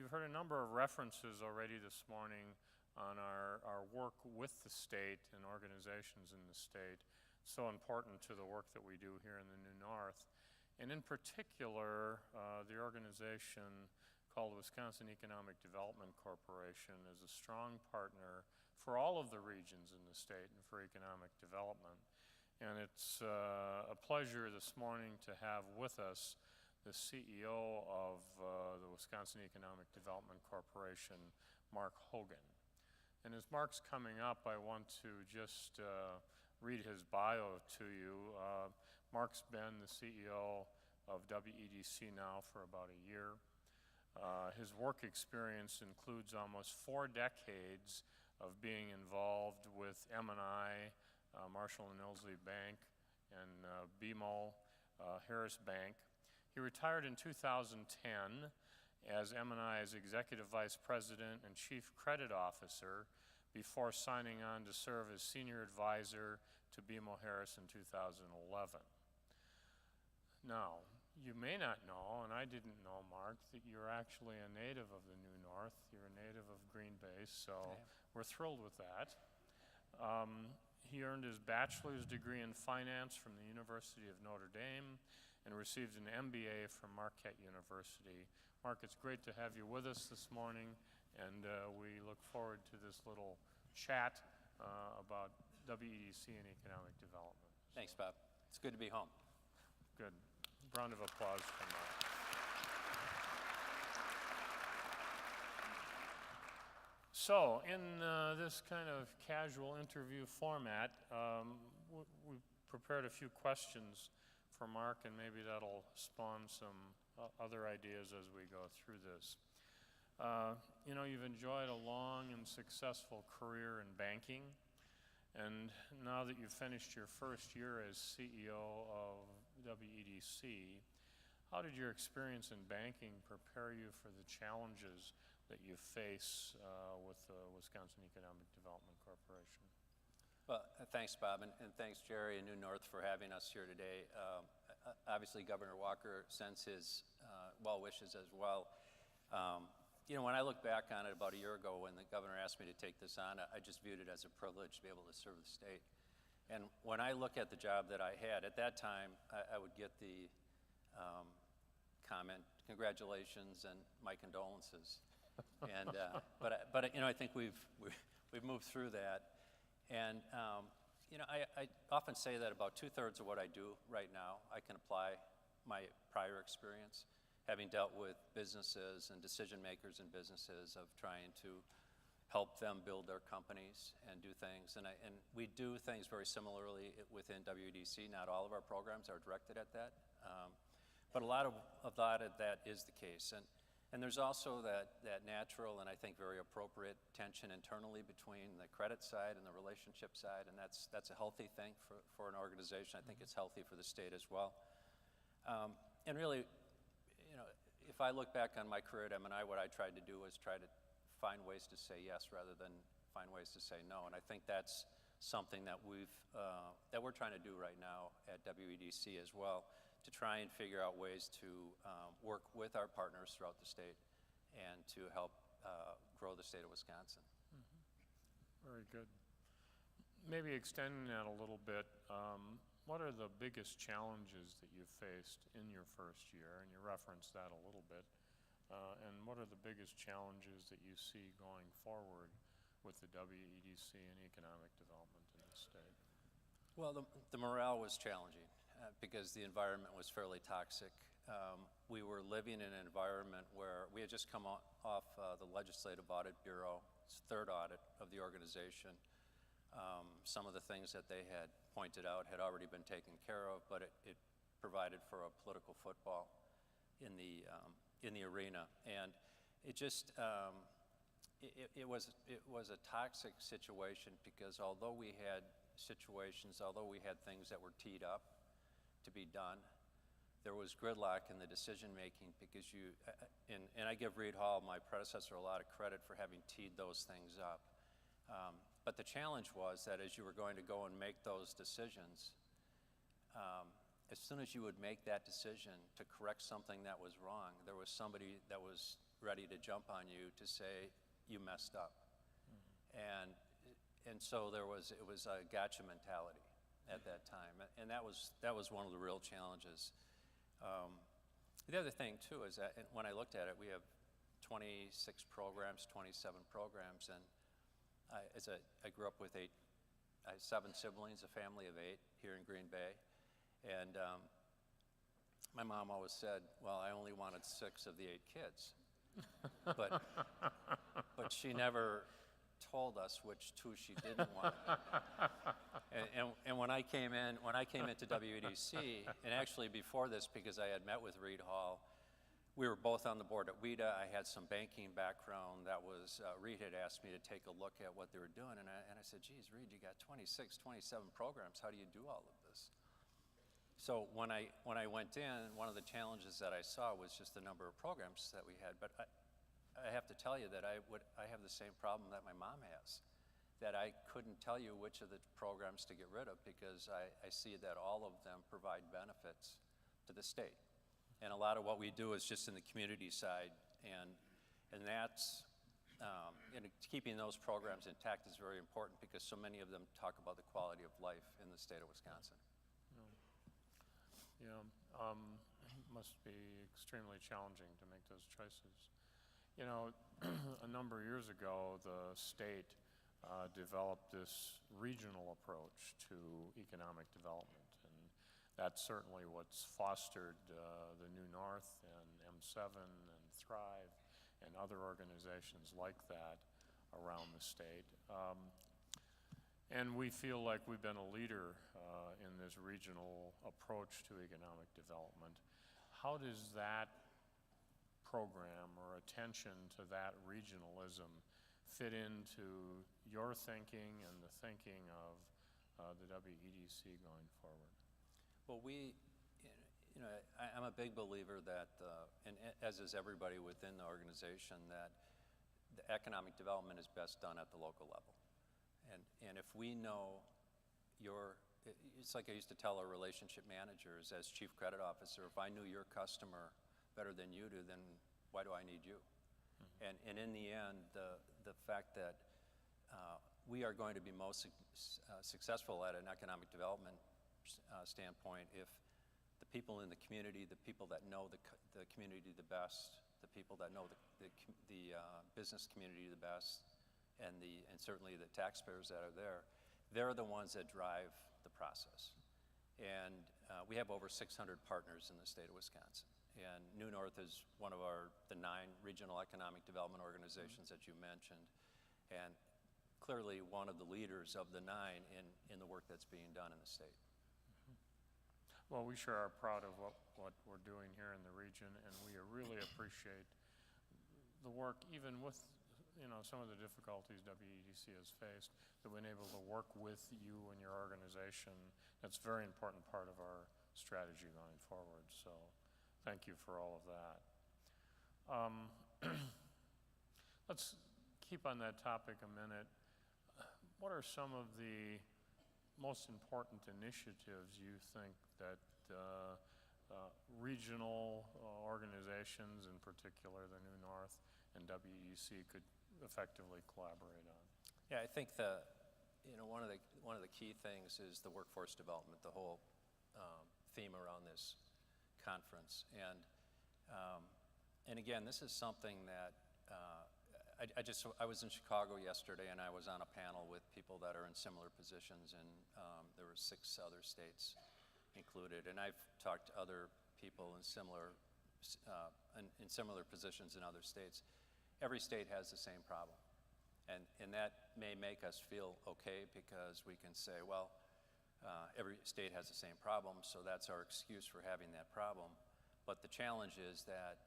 you've heard a number of references already this morning on our work with the state and organizations in the state, so important to the work that we do here in the New North. And in particular, the organization called the Wisconsin Economic Development Corporation is a strong partner for all of the regions in the state and for economic development. And it's a pleasure this morning to have with us the CEO of the Wisconsin Economic Development Corporation, Mark Hogan. And as Mark's coming up, I want to just read his bio to you. Mark's been the CEO of WEDC now for about a year. His work experience includes almost 4 decades of being involved with M&I, Marshall and Ilsley Bank, and BMO, Harris Bank. He retired in 2010 as M&I's Executive Vice President and Chief Credit Officer before signing on to serve as Senior Advisor to BMO Harris in 2011. Now, you may not know, and I didn't know, Mark, that you're actually a native of the New North. You're a native of Green Bay, so we're thrilled with that. He earned his bachelor's degree in finance from the University of Notre Dame and received an MBA from Marquette University. Mark, it's great to have you with us this morning, and we look forward to this little chat about WEDC and economic development. Thanks, Bob. It's good to be home. Good. Round of applause for Mark. So, in this kind of casual interview format, we prepared a few questions for Mark, and maybe that'll spawn some other ideas as we go through this. You know, you've enjoyed a long and successful career in banking, and now that you've finished your first year as CEO of WEDC, how did your experience in banking prepare you for the challenges that you face with the Wisconsin Economic Development Corporation? Well, thanks, Bob, and thanks, Jerry and New North, for having us here today. Obviously, Governor Walker sends his well wishes as well. You know, when I look back on it about a year ago when the governor asked me to take this on, I just viewed it as a privilege to be able to serve the state. And when I look at the job that I had, at that time, I would get the comment, congratulations and my condolences. And, but you know, I think we've moved through that. And, you know, I often say that about 2/3 of what I do right now, I can apply my prior experience, having dealt with businesses and decision makers in businesses of trying to help them build their companies and do things. And we do things very similarly within WEDC. Not all of our programs are directed at that, but a lot of that is the case. And there's also that natural and I think very appropriate tension internally between the credit side and the relationship side, and that's a healthy thing for an organization. I think it's healthy for the state as well. And really, you know, if I look back on my career at M&I, what I tried to do was try to find ways to say yes rather than find ways to say no. And I think that's something that we're trying to do right now at WEDC as well, to try and figure out ways to work with our partners throughout the state and to help grow the state of Wisconsin. Mm-hmm. Very good. Maybe extending that a little bit, what are the biggest challenges that you've faced in your first year? And you referenced that a little bit. And what are the biggest challenges that you see going forward with the WEDC and economic development in the state? Well, the morale was challenging because the environment was fairly toxic. We were living in an environment where we had just come off the Legislative Audit Bureau's 3rd audit of the organization. Some of the things that they had pointed out had already been taken care of, but it provided for a political football in the arena, and it just it was a toxic situation because although we had things that were teed up to be done, there was gridlock in the decision making because and I give Reed Hall, my predecessor, a lot of credit for having teed those things up. But the challenge was that as you were going to go and make those decisions, as soon as you would make that decision to correct something that was wrong, there was somebody that was ready to jump on you to say you messed up. And so it was a gotcha mentality at that time, and that was one of the real challenges. The other thing too is that when I looked at it, we have 26 programs, 27 programs, and I grew up with I have 7 siblings, a family of 8 here in Green Bay, and my mom always said, well, I only wanted 6 of the 8 kids, but she never told us which 2 she didn't want. And when I came into WEDC, and actually before this, because I had met with Reed Hall, we were both on the board at WEDA. I had some banking background. Reed had asked me to take a look at what they were doing, and I said, geez, Reed, you got 26, 27 programs. How do you do all of this? So when I went in, one of the challenges that I saw was just the number of programs that we had. But I have to tell you that I have the same problem that my mom has, that I couldn't tell you which of the programs to get rid of because I see that all of them provide benefits to the state. And a lot of what we do is just in the community side, and that's keeping those programs intact is very important because so many of them talk about the quality of life in the state of Wisconsin. Yeah, must be extremely challenging to make those choices. You know, a number of years ago, the state developed this regional approach to economic development, and that's certainly what's fostered the New North and M7 and Thrive and other organizations like that around the state. And we feel like we've been a leader in this regional approach to economic development. How does that program or attention to that regionalism fit into your thinking and the thinking of the WEDC going forward? Well, I'm a big believer that, and as is everybody within the organization, that the economic development is best done at the local level. And if we know it's like I used to tell our relationship managers as chief credit officer, if I knew your customer better than you do, then why do I need you? Mm-hmm. And in the end, the fact that we are going to be most successful at an economic development standpoint if the people in the community, the people that know the community the best, the people that know the business community the best, and certainly the taxpayers that are there, they're the ones that drive the process. And we have over 600 partners in the state of Wisconsin. And New North is one of the 9 regional economic development organizations that you mentioned, and clearly one of the leaders of the 9 in the work that's being done in the state. Well, we sure are proud of what we're doing here in the region, and we really appreciate the work, even with some of the difficulties WEDC has faced, that we've been able to work with you and your organization. That's a very important part of our strategy going forward, so thank you for all of that. Let's keep on that topic a minute. What are some of the most important initiatives you think that regional organizations, in particular the New North and WEDC, could effectively collaborate on? Yeah, I think one of the key things is the workforce development, the whole theme around this conference, and again, this is something that I was in Chicago yesterday, and I was on a panel with people that are in similar positions, and there were 6 other states included, and I've talked to other people in similar positions in other states. Every state has the same problem, and that may make us feel okay because we can say, well, every state has the same problem, so that's our excuse for having that problem. But the challenge is that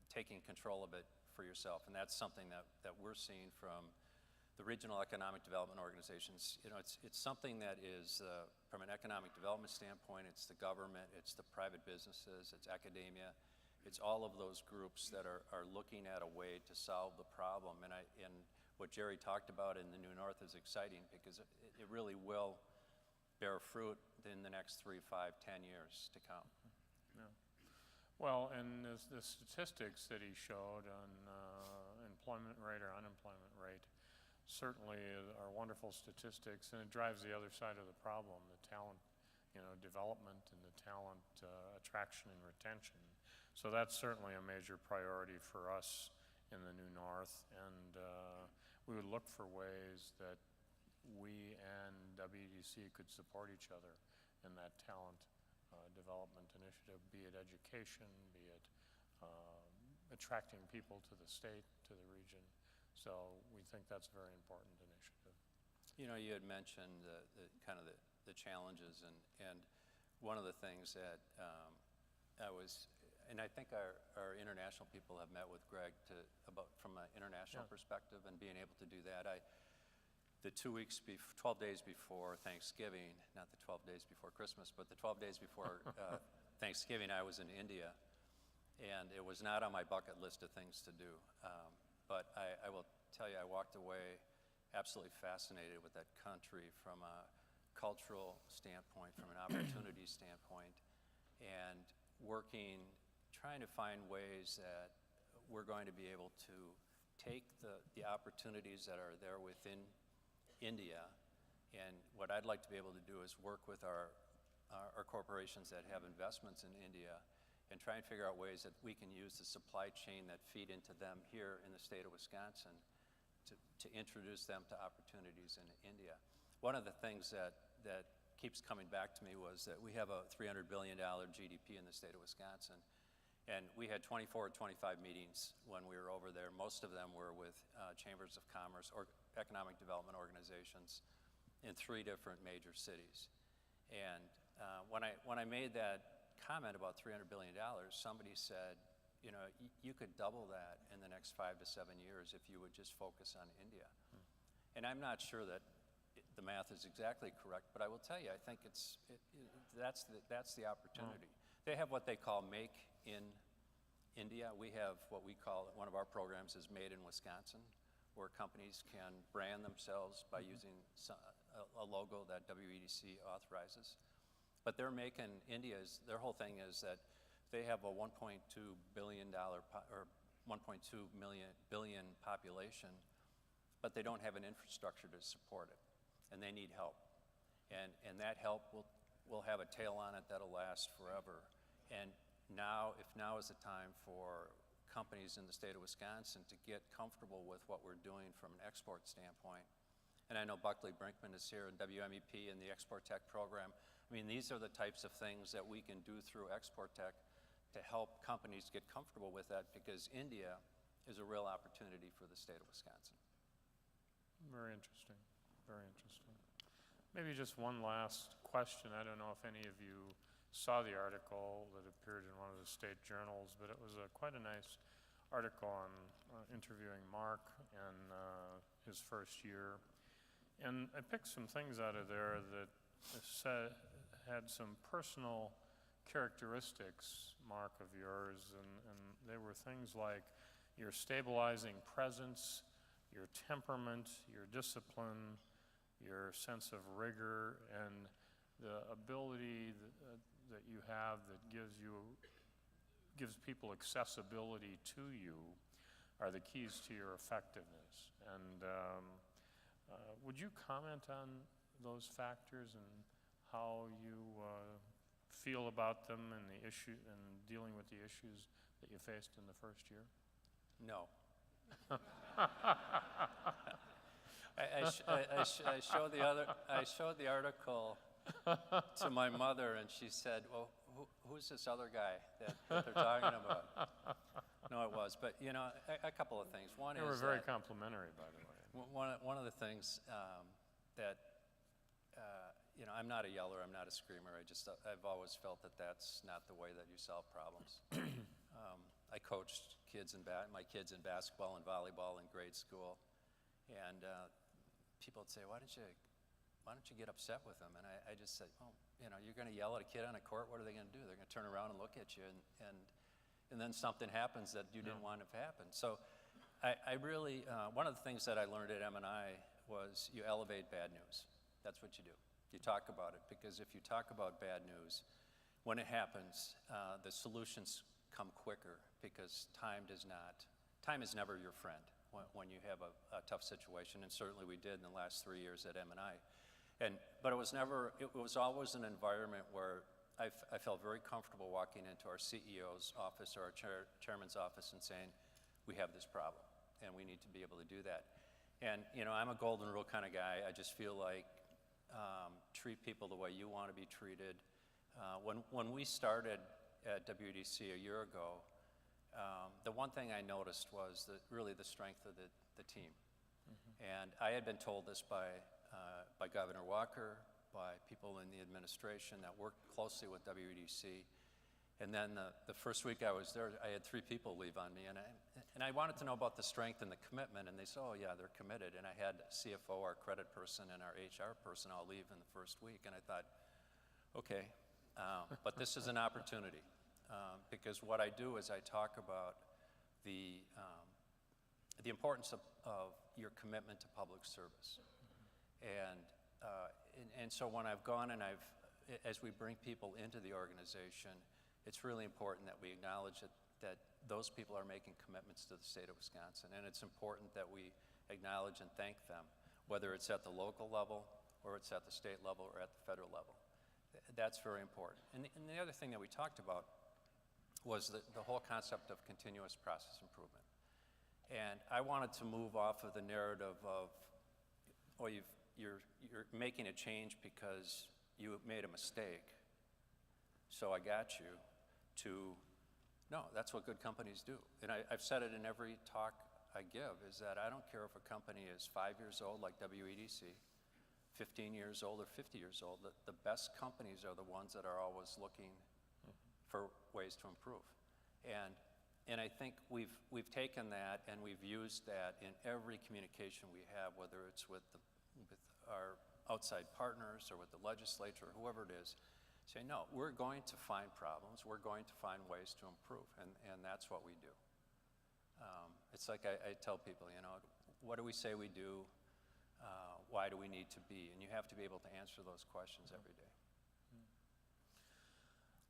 taking control of it for yourself, and that's something that we're seeing from the regional economic development organizations. It's something that is, from an economic development standpoint, it's the government, it's the private businesses, it's academia, it's all of those groups that are looking at a way to solve the problem. And what Jerry talked about in the New North is exciting because it really will bear fruit in the next 3, 5, 10 years to come. Yeah. Well, and the statistics that he showed on employment rate or unemployment rate certainly are wonderful statistics, and it drives the other side of the problem, the talent, development and the talent attraction and retention. So that's certainly a major priority for us in the New North, and we would look for ways that we and WEDC could support each other in that talent development initiative, be it education, be it attracting people to the state, to the region. So we think that's a very important initiative. You know, you had mentioned the challenges, and one of the things that and I think our international people have met with Greg from an international perspective and being able to do that. The 2 weeks, 12 days before Thanksgiving, not the 12 days before Christmas, but the 12 days before Thanksgiving, I was in India, and it was not on my bucket list of things to do. But I will tell you, I walked away absolutely fascinated with that country from a cultural standpoint, from an opportunity standpoint, and trying to find ways that we're going to be able to take the opportunities that are there within India, and what I'd like to be able to do is work with our corporations that have investments in India and try and figure out ways that we can use the supply chain that feed into them here in the state of Wisconsin to introduce them to opportunities in India. One of the things that keeps coming back to me was that we have a $300 billion GDP in the state of Wisconsin, and we had 24 or 25 meetings when we were over there. Most of them were with chambers of commerce or economic development organizations in 3 different major cities. And when I made that comment about $300 billion, somebody said, you know, you could double that in the next 5 to 7 years if you would just focus on India. And I'm not sure that the math is exactly correct, but I will tell you, I think that's the opportunity. They have what they call Make in India. We have what we call, one of our programs is Made in Wisconsin, where companies can brand themselves by using a logo that WEDC authorizes. But their Make in India, their whole thing is that they have a $1.2 billion or 1.2 billion population, but they don't have an infrastructure to support it, and they need help. And that help will have a tail on it that'll last forever. And if now is the time for companies in the state of Wisconsin to get comfortable with what we're doing from an export standpoint. And I know Buckley Brinkman is here in WMEP and the Export Tech program. I mean, these are the types of things that we can do through Export Tech to help companies get comfortable with that, because India is a real opportunity for the state of Wisconsin. Very interesting, very interesting. Maybe just one last question. I don't know if any of you saw the article that appeared in one of the state journals, but it was quite a nice article on interviewing Mark and his first year. And I picked some things out of there that had some personal characteristics, Mark, of yours, and they were things like your stabilizing presence, your temperament, your discipline, your sense of rigor, and the ability that you have that gives people accessibility to you are the keys to your effectiveness. And would you comment on those factors and how you feel about them and dealing with the issues that you faced in the first year? No. I showed the article to my mother, and she said, "Well, who's this other guy that they're talking about?" No, it was, but you know, a couple of things. One is they were very complimentary, by the way. One of the things that you know, I'm not a yeller, I'm not a screamer. I've always felt that that's not the way that you solve problems. I coached my kids in basketball and volleyball in grade school, and people would say, "Why don't you get upset with them?" And I just said, "Oh, you know, you're going to yell at a kid on a court. What are they going to do? They're going to turn around and look at you, and then something happens that you didn't want to happen." So, I really one of the things that I learned at M&I was you elevate bad news. That's what you do. You talk about it, because if you talk about bad news, when it happens, the solutions come quicker because time is never your friend when you have a tough situation, and certainly we did in the last 3 years at M&I. But it was always an environment where I felt very comfortable walking into our CEO's office or our chairman's office and saying, we have this problem, and we need to be able to do that. And, you know, I'm a golden rule kind of guy. I just feel like treat people the way you want to be treated. When we started at WEDC a year ago, the one thing I noticed was really the strength of the team. And I had been told this by Governor Walker, by people in the administration that worked closely with WEDC. And then the first week I was there, I had 3 people leave on me, and I wanted to know about the strength and the commitment, and they said, oh yeah, they're committed. And I had CFO, our credit person, and our HR person all leave in the first week, and I thought, okay, but this is an opportunity, because what I do is I talk about the importance of your commitment to public service. And so when I've gone and as we bring people into the organization, it's really important that we acknowledge that those people are making commitments to the state of Wisconsin. And it's important that we acknowledge and thank them, whether it's at the local level or it's at the state level or at the federal level. That's very important. And the other thing that we talked about was the whole concept of continuous process improvement. And I wanted to move off of the narrative of, oh, you're making a change because you made a mistake, so I got you, to, no, that's what good companies do. And I've said it in every talk I give, is that I don't care if a company is 5 years old like WEDC, 15 years old or 50 years old, the best companies are the ones that are always looking for ways to improve. And I think we've taken that and we've used that in every communication we have, whether it's with our outside partners or with the legislature or whoever it is, say, no, we're going to find problems, we're going to find ways to improve, and that's what we do. It's like I tell people, you know, what do we say we do? Why do we need to be? And you have to be able to answer those questions every day.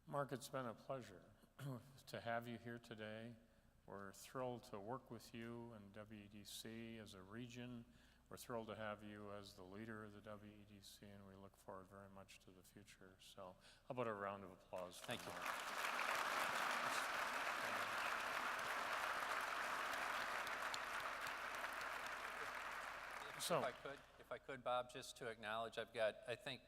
Mark, it's been a pleasure to have you here today. We're thrilled to work with you and WEDC as a region. We're thrilled to have you as the leader of the WEDC, and we look forward very much to the future. So how about a round of applause for Thank you. Mark? So, If I could, Bob, just to acknowledge, I think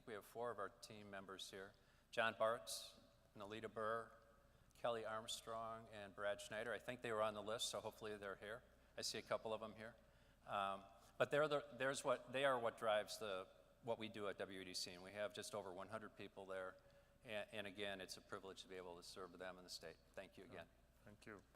we have 4 of our team members here. John Bartz, Nalita Burr, Kelly Armstrong, and Brad Schneider. I think they were on the list, so hopefully they're here. I see a couple of them here. But they are what drives what we do at WEDC, and we have just over 100 people there. And again, it's a privilege to be able to serve them in the state. Thank you again. thank you.